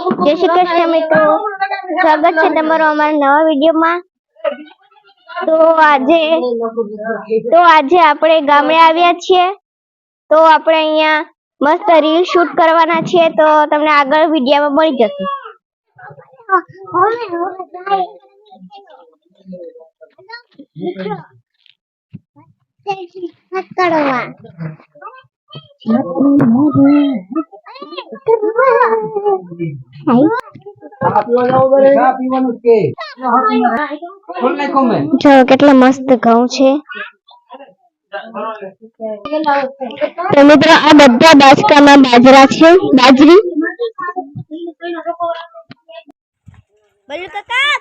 जय श्री कृष्ण मित्रों, स्वागत है તમારો અમારા નવા વિડિયોમાં। તો આજે આપણે ગામડે આવ્યા છીએ। તો આપણે અહીંયા મસ્ત રીલ શૂટ કરવાના છીએ, તો તમને આગળ વિડિયોમાં મળી જશે। જો કેટલા મસ્ત ઘઉં છે। તો મિત્રો આ બધા બાજકામાં બાજરા છે, બાજરી। બલ્લુ કાકા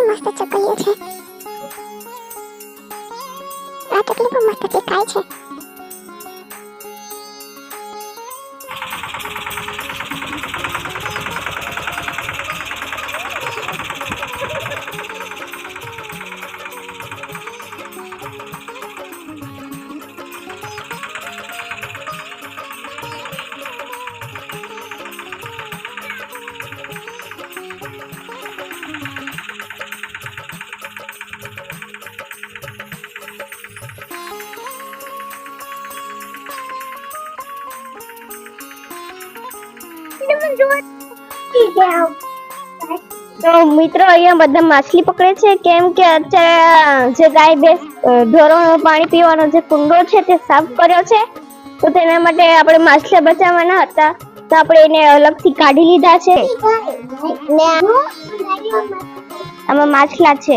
મસ્ત ચકલીઓ છે। આ ચકલી પણ મસ્ત દેખાય છે। तो मित्रों अहिया बधा माछली पकड़े छे, केम के अत्यारे जे गाय भैंस ढोरोनो पाणी पीवानो जे कुंडो छे ते साफ कर्यो छे। तो तेना माटे आपणे माछली बचाववाना हता, तो आपणे एने अलगथी काढी लीधा छे। आमां माछला छे,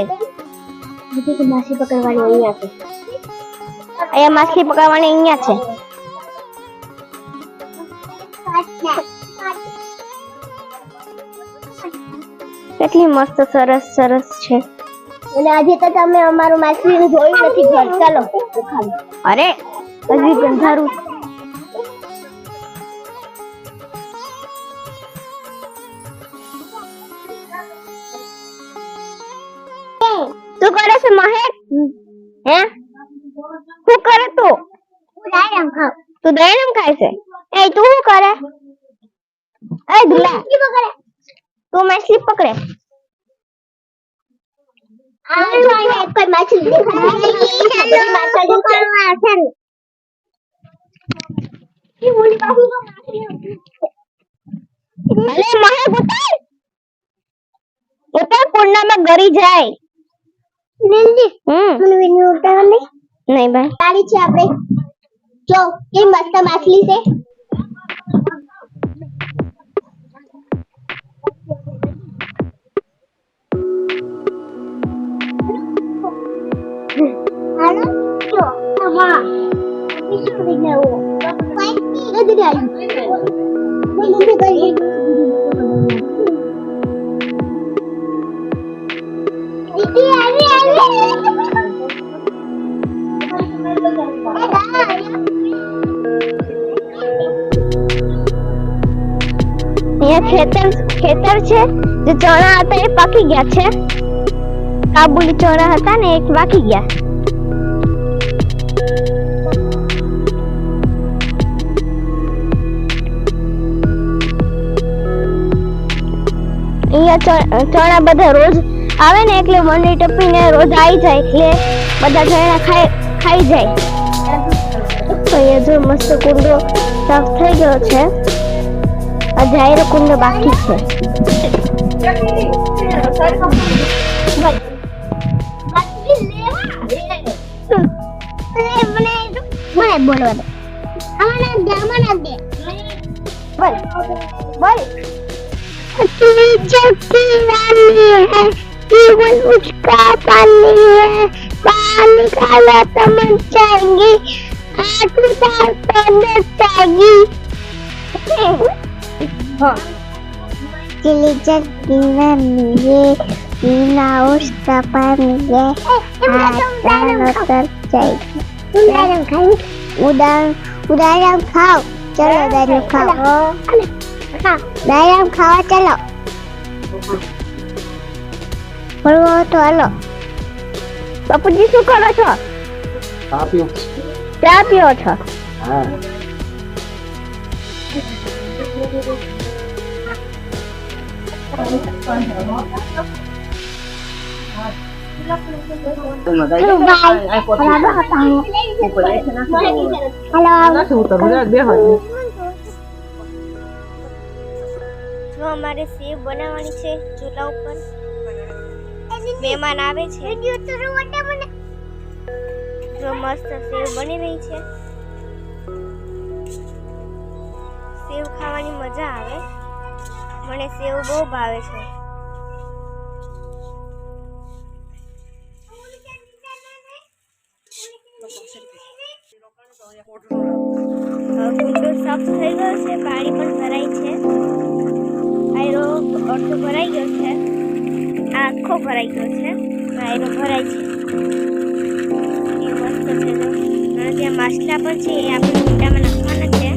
बीजी तो माछली पकड़वानी अहिया छे। अहिया माछली पकड़वानी अहिया छे। કેટલી મસ્ત સરસ સરસ છે। અને આજે તો તમે અમારું માછલીનું જોયું નથી ઘર, ચાલો ખાલી। અરે હજી ગંધારું તું કરે છે મહેક? હે શું કરે તું? દાયમ ખાવ। તું દાયમ ખાય છે? એ તું શું કરે? એ દુલા तू मछली पकड़े। कोई मछली कुंडा में गरी जाए नहीं भाई तारी छे आपणे जो के मस्त मछली से ખેતર છે જે ચણા હતા એ પાકી ગયા છે। કાબુલી ચણા હતા ને એક પાકી ગયા। અહીંયા ચણા બધા રોજ આવે ને એટલે વનની ટપીને રોજ આવી જાય એટલે બધા ચણા ખાઈ જાય। તો અહીંયા જો મસ્ત કુંડો સાફ થઈ ગયો છે। अजायरो कुंड बाकी है। બોલવા દે. આમાં દે. બોલ. બોલ. चक्की है केवल उसका पानी है बाहर निकाला तो मर जाएंगी आठ साल पहले जाएगी चली चक्की है पीना उसका पानी है तर जाएगी उदाहरण खाओ चलो दारू खाओ दारू खाओ चलो બોલો તો હાલો બાપુજી શું કરો છો ચા પીઓ છો હા જો અમારે સેવ બનાવવાની છે ચૂલા ઉપર મહેમાન આવે છે જો મસ્ત સેવ બની રહી છે સેવ ખાવાની મજા આવે મને સેવ બહુ ભાવે છે કુંડો સાફ થઈ ગયો છે પાણી પણ ભરાય છે આયરો અડધો ભરાઈ ગયો છે આખો ભરાઈ ગયો છે આયરો ભરાય છે એ મસ્ત છે જો અને ત્યાં માછલા પણ છે એ આપણે કુંડામાં નાખવાના છે